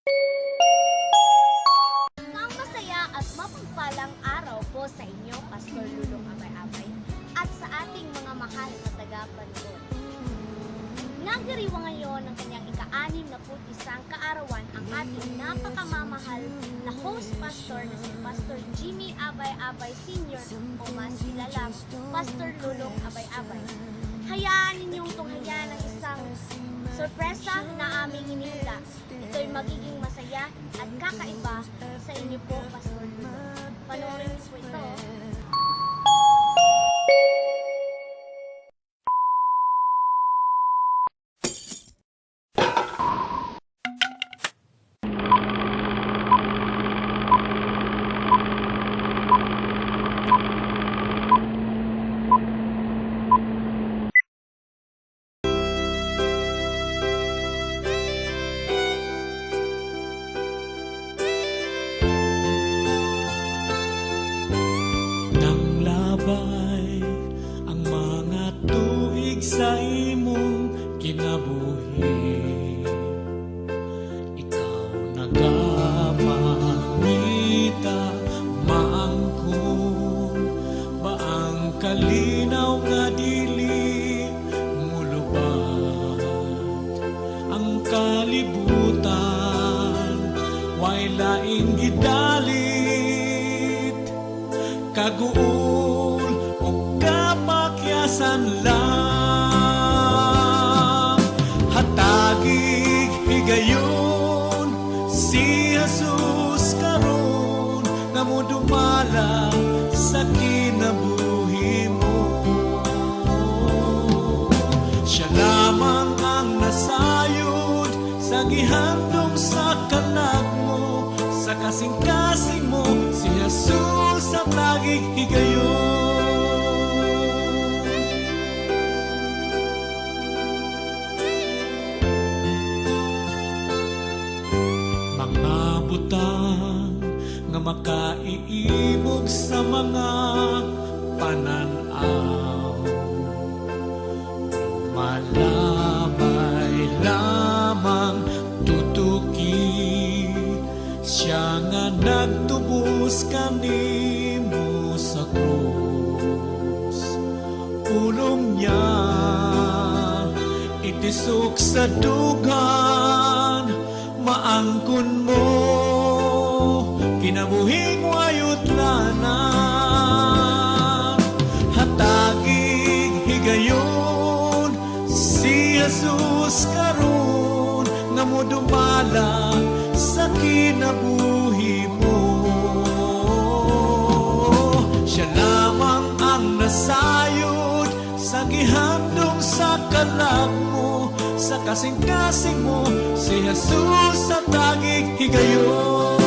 Isang masaya at mapagpalang araw po sa inyo, Pastor Lulong Abay-Abay, at sa ating mga mahal na tagapanood. Nagdiriwa ngayon ng kanyang ika-61 kaarawan ang ating napakamamahal na host pastor na si Pastor Jimmy Abay-Abay Sr. o mas kilalang Pastor Lulong Abay-Abay. Hayaan ninyong tunghayan ang isang sorpresa na aming hinihila. Ito'y magiging masaya at kakaiba sa inyo po, Pastor Lulong. Panoorin niyo po ito. Ang mga tuig sa imong kinabuhi, ikaw nagapangita maangkon ba ang kalinaw nga dili mulubat ang kalibutan, way laing gidalit kaguol o kapakyasan lang. Hatagig higayon si Jesus karon nga modumala sa kinabuhi mo. Siya lamang ang nasayod sa gihandom sa kalag mo, sa kasing-kasing mo si Jesus ang laging higayon. Mga butang nga makaiibog sa mga pananaw, malabay lamang tutuki siya nga nagtubos kanimo sa krus. Pulong niya itisok sa dugan, maangkon mo kinabuhing wayut lanan. Hatagig higayon si Jesus karon nga modumala sa kinabuhi mo. Siya lamang ang nasayod sa gihandom sa kalag mo, sa kasing-kasing mo si Jesus ang laging higayon.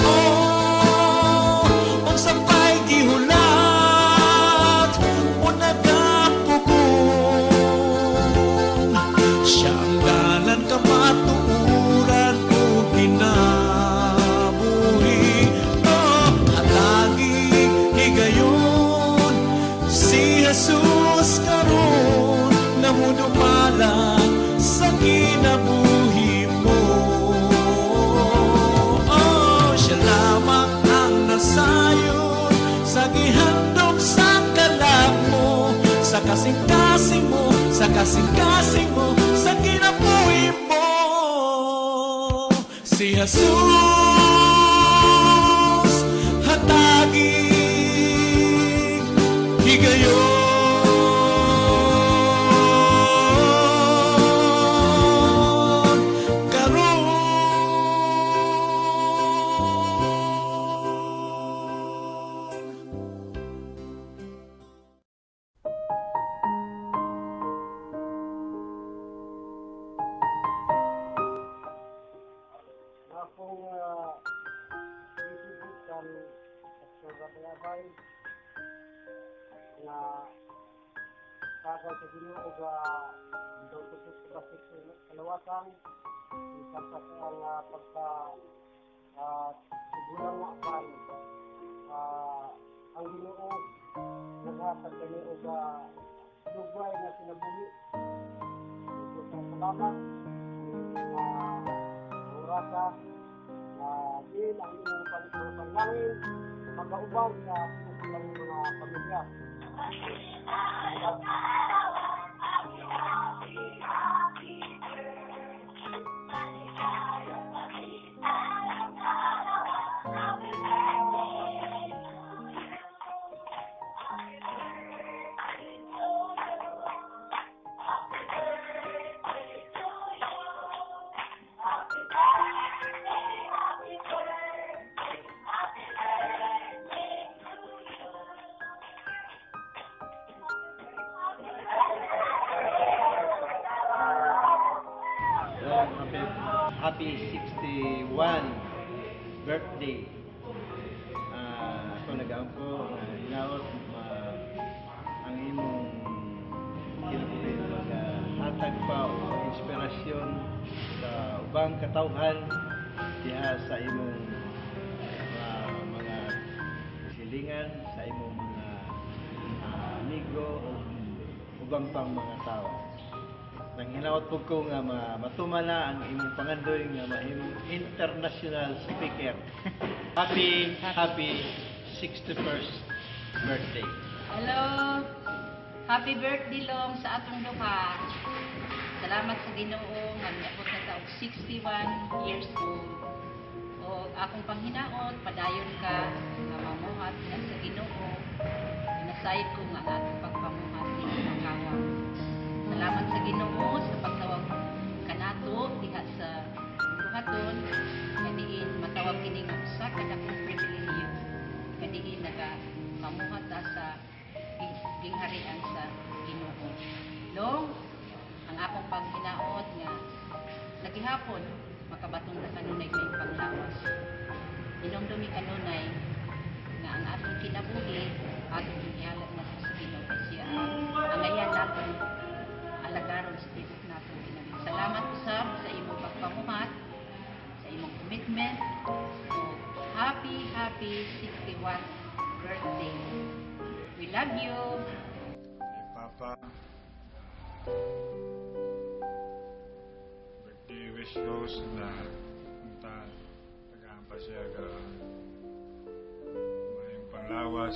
Oh, ang sampay gihulat o nagapugong, siya ang dalan kamatuuran o ginabuhi. Oh, hatagig higayon si Jesus karon na modumala sa kinabuhi mo. Oh, siya lamang ang nasayod sa gihandom sa kalag mo, sa kasing-kasing mo, sa kasing-kasing mo, sa kinabuhi mo. Si Jesus hatagig higayon. Akong isipit kan Pastor Abay na kagay sa Ginoo ga daw kusog sa basik sa kalawasan isa sa ang pagka sigulang nga kan ang Ginoo naghatag kani og dugay nga sinabuhi. Salamat ang inyong paligsasan langin, magkaubang sa inyong mga pamilya. Happy 61 birthday. Ako nag-ampo, hinaot ang imong kinabuhi hatag pa o inspirasyon sa ubang katawhan diha sa imong mga silingan, sa imong mga amigo o ubang pang mga tao. Nang hinawat po ko nga matumala ang imong pangandoy nga mahimong international speaker. Happy 61st birthday. Hello! Happy birthday long sa atong duha. Salamat sa Ginoo nga niabot na taog 61 years old. O akong panghinaot, padayon ka nga mamuhat na sa Ginoo. Inasayid ko nga atong pagpamuhat ni Makawang. Salamat sa Ginoo sa pagtawag kanato diha sa buhaton kaniin matawag kini nga usa ka dakong pribilehiyo kaniin nagapamuhat ta sa gingharian sa Ginoo. Long ang akong paghinaot nga nagihapon makabatong na kanunay may panglawas. Inomdumi kanunay nga ang atong kinabuhi atong ihalat na sa Ginoo kay siya ang ayan naton alagaron sa tibok nato kinabuhi. Salamat usab sa imong pagpamuhat, sa imong commitment. So, happy 61 birthday. We love you. Papa, birthday wish goes na tagaan pa siya mayong panglawas,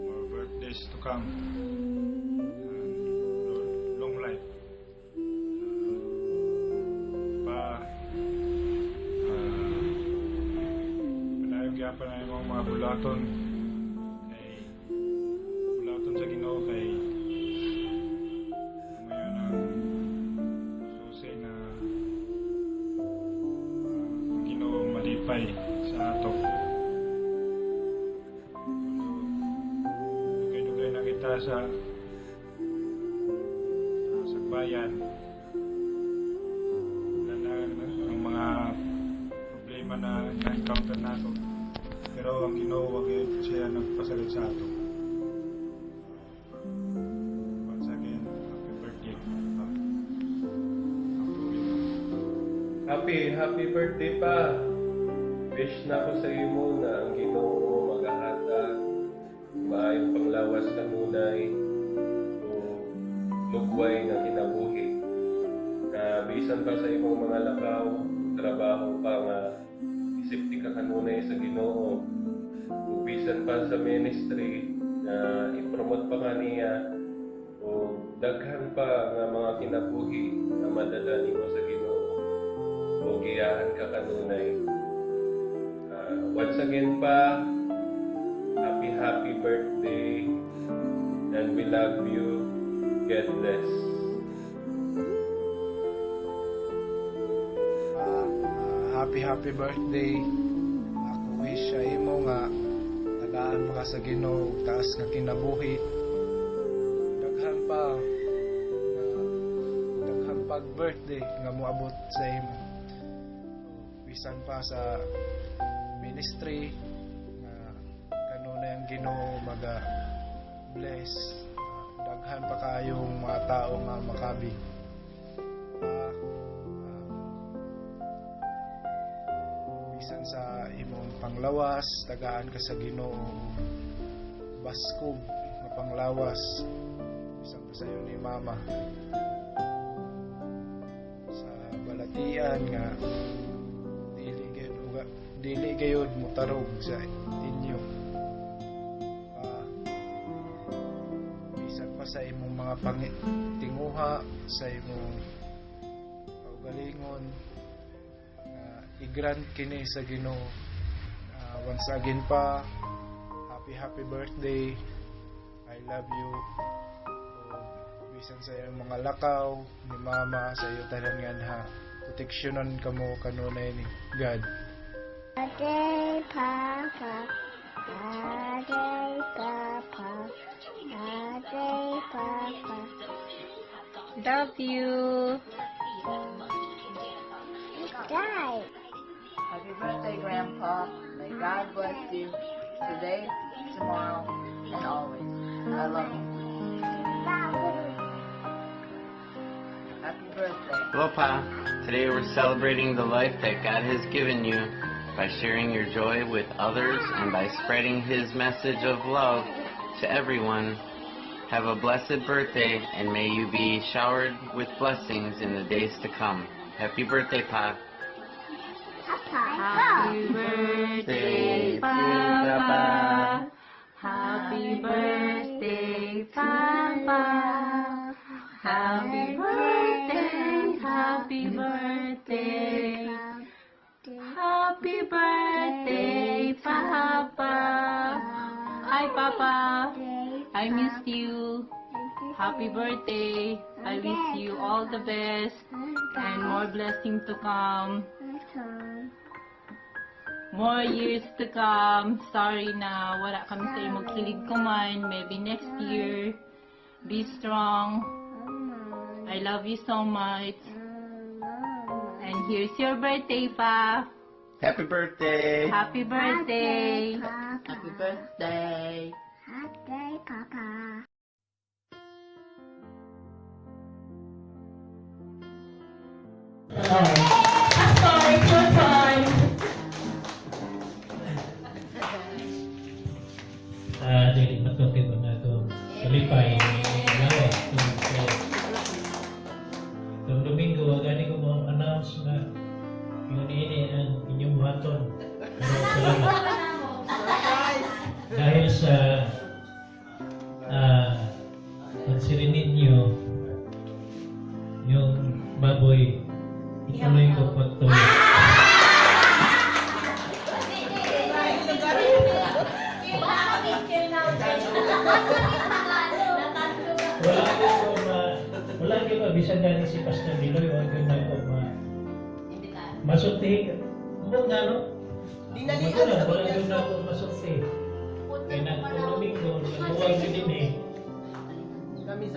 more birthdays to come, long life. Padayon kaya pa na yung mga bulaton sa Ginoo kay ngayon ang susi na ang Ginoo malipay sa ato. Dugay-dugay na kita sa bayan. Ang mga problema na na-encounter nato. Pero ang Ginoo wag siya nagpasalit sa ato. Happy birthday pa. Wish na ko sa imo na ang Ginoo magahatag maayong panglawas kanunay o lugway nga kinabuhi. Na bisan pa sa imong mga lakaw, trabaho pa nga isipti ka kanunay sa Ginoo. O bisan pa sa ministry na ipromote pa nga niya o daghan pa nga mga kinabuhi na madala nimo sa Ginoo. O giyahan ka kanunay. Once again pa, happy birthday and we love you. God bless. Happy birthday. Ako wish sa imo nga tagaan mo ka sa Ginoo ug taas nga kinabuhi. Daghan pag birthday nga moabot sa imo. Bisan pa sa ministry nga kanunay ang Ginoo maga bless. Daghan pa kayong mga tao nga makabi. Bisan sa imong panglawas, tagaan ka sa Ginoo. Baskog nga panglawas. Bisan pa sa iyo ni Mama. Sa balatian nga dili gayud mutarog sa inyo. Bisan pa sa imong mga tinguha, sa imong kaugalingon, i-grant kini sa Ginoo. Once again pa, happy birthday. I love you. Bisan sa iyong mga lakaw ni Mama, sa iyo tanan ha. Proteksyonan kamo kanunay ni God. Birthday, Papa. Birthday, Papa. Birthday, Papa. Love you. Die. Happy birthday, Grandpa. May God bless you today, tomorrow, and always. I love you. Happy birthday. Hello, Pa. Today we're celebrating the life that God has given you by sharing your joy with others and by spreading His message of love to everyone. Have a blessed birthday, and may you be showered with blessings in the days to come. Happy birthday, Pa. Happy birthday, Papa. Happy birthday, Papa. Happy birthday, happy birthday. Happy birthday, Papa. Hi, Papa. I missed you. Happy birthday. I wish you all the best and more blessings to come. More years to come. Sorry na wala kami sa imong kilig kuman. Maybe next year. Be strong. I love you so much. And here's your birthday, Pa. Happy birthday. Happy birthday. Happy birthday. Birthday, Papa. Dili matuti ko na ito kalipay lawa itong Domingo agani ko mo announce na yun ini ang inyong buhaton pero salamat dahil sa pansirinin ninyo yung baboy ituloy ko pagtuloy. Wala ko bisan gani si Pastor Diloy o ko na ko masulti mo na no dinalian wala ko na ko masulti kaya na ko Domingo nagbuwag din eh kami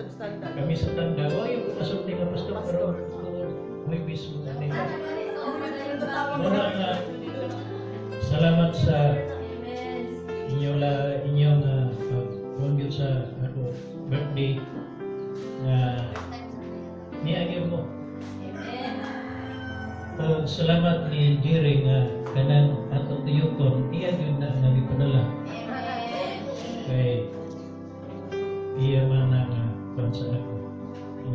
sa tanda o yung masulti nga Pastor pero may bismo na nila muna nga salamat sa inyong pag-contribute sa birthday na niagyo mo. O salamat ni Jerry nga kanang atong tuyokon, iya yun na nagipadala. Kay iya man na nga sa ako.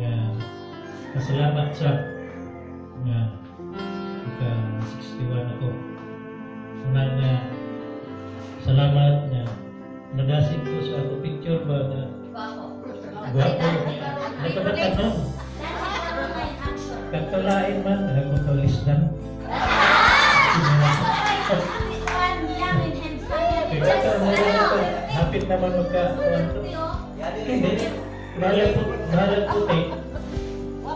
Nga kasalamat sa nga ika-61 ako. Una nga salamat na nadasig ko sa ako picture ba na guwapo. Nagkabataan no? Katulain man, nagkatulisdan. Hapit naman magka-kuwanto. Hindi. Mahalang puti.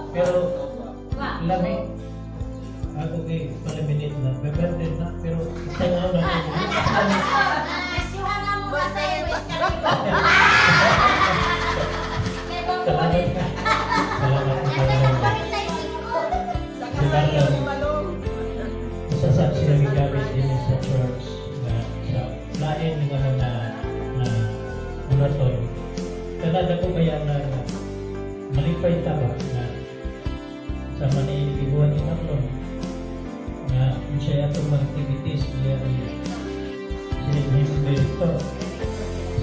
Pero lami. Ako kay paliminit na. Bebended na. Pero isang araw na ako. Salamat ka. Salamat ka. Masasabi sila gamit din sa church na sa lain ng ano na orator. Kanada ko kaya na malipay taba na sa manilibuan ni Marlon na siya itong activities niya sinibig ito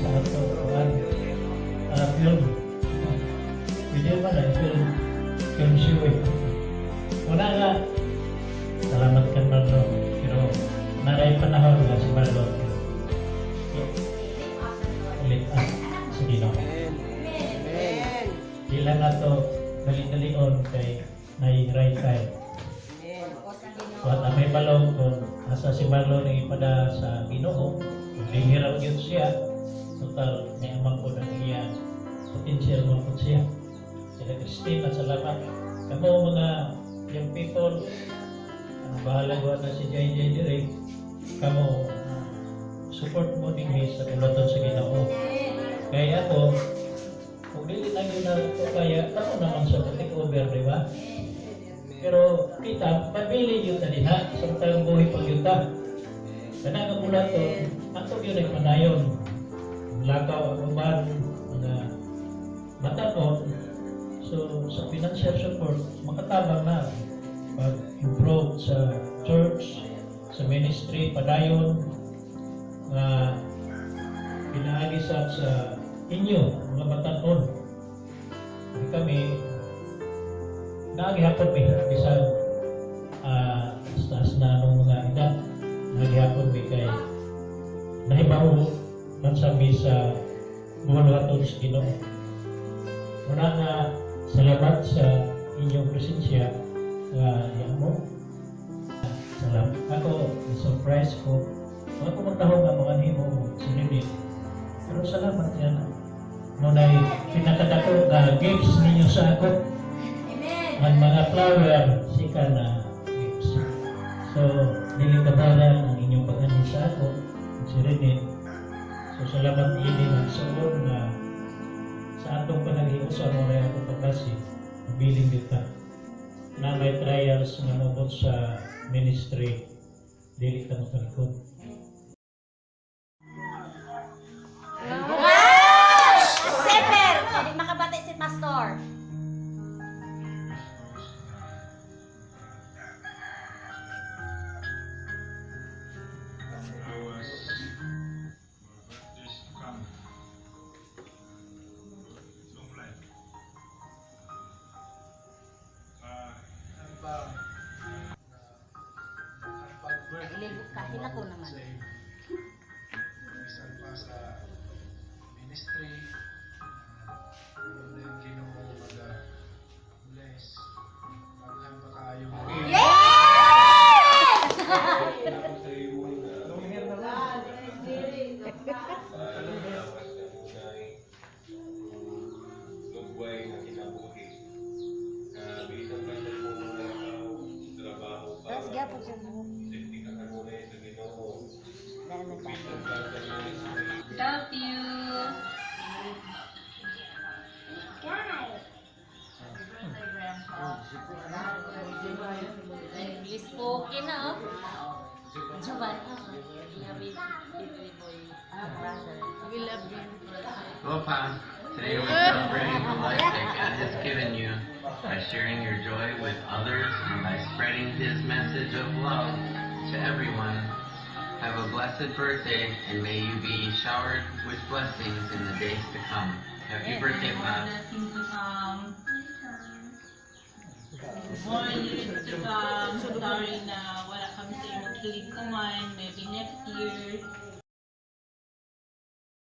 sa ato film. Video man ay film show eh. Wala nga salamat ka Marlon pero naray kalion kay may right time. So at may balong kung asa si Marlon ang ipada sa Ginoo, bihiraw yun siya, total may amang po ng iya potential mo po siya. Sila Christine at salamat. Kamo mga young people, bahala ko na si JJ Direk, kamo support mo din sa kulaton sa Ginoo. Kaya ako, kung dili na yun na ito kaya, ako naman sa take over, di ba? Pero kita, pabili yun na diha, samtang buhay pag yun ta. Kana nga mula to, ato yun ay panayon. Lakaw ang uban, mga matanon. So, sa financial support, makatabang na pag-improve sa church, sa ministry, padayon, na pinaagisan sa inyo, mga batanon. Hindi kami, naagihapon may bisan taas na anong mga edad, naagihapon may kay nahibaw man sabi sa buwan waton sa Ginoo. Muna nga, salamat sa inyong presensya yan mo. Salamat. Ako, surprise ko. Ako magtahong nga mga nimo mo, sinunod. Pero salamat yan. Muna pinakadako na gifts ninyo sa ako. Ang mga flower, sika na gifts. So, dilikabaran ang inyong pag-anin sa ako, si Rene. So, salamat ini na sa na sa atong panag-iusa mo na ako pagkasi, mabiling dita. Na may trials nga mabot sa ministry, dili ka mo talikod. Seper! Hindi makabati si Pastor. Ilibot ka, hinako naman. Bisan pa sa ministry, ano na yung Ginoo mag-bless. Maghan pa kayo. Yes! Ako sa iyo na palawas na tunay, lugway na kinabuhi. Bisan pa sa mga trabaho pa. Tapos gapon siya mo. Hindi ka kanunay sa Ginoo. Dahil Bisan pa sa ministry. Love you. English spoken na, oh. Javan. We love you. Well, Pa, today we're celebrating the life that God has given you by sharing your joy with others and by spreading His message of love to everyone. Have a blessed birthday, and may you be showered with blessings in the days to come. Happy birthday, Pa. More years to come. Sorry na wala kami sa imong kilig kuman. Maybe next year.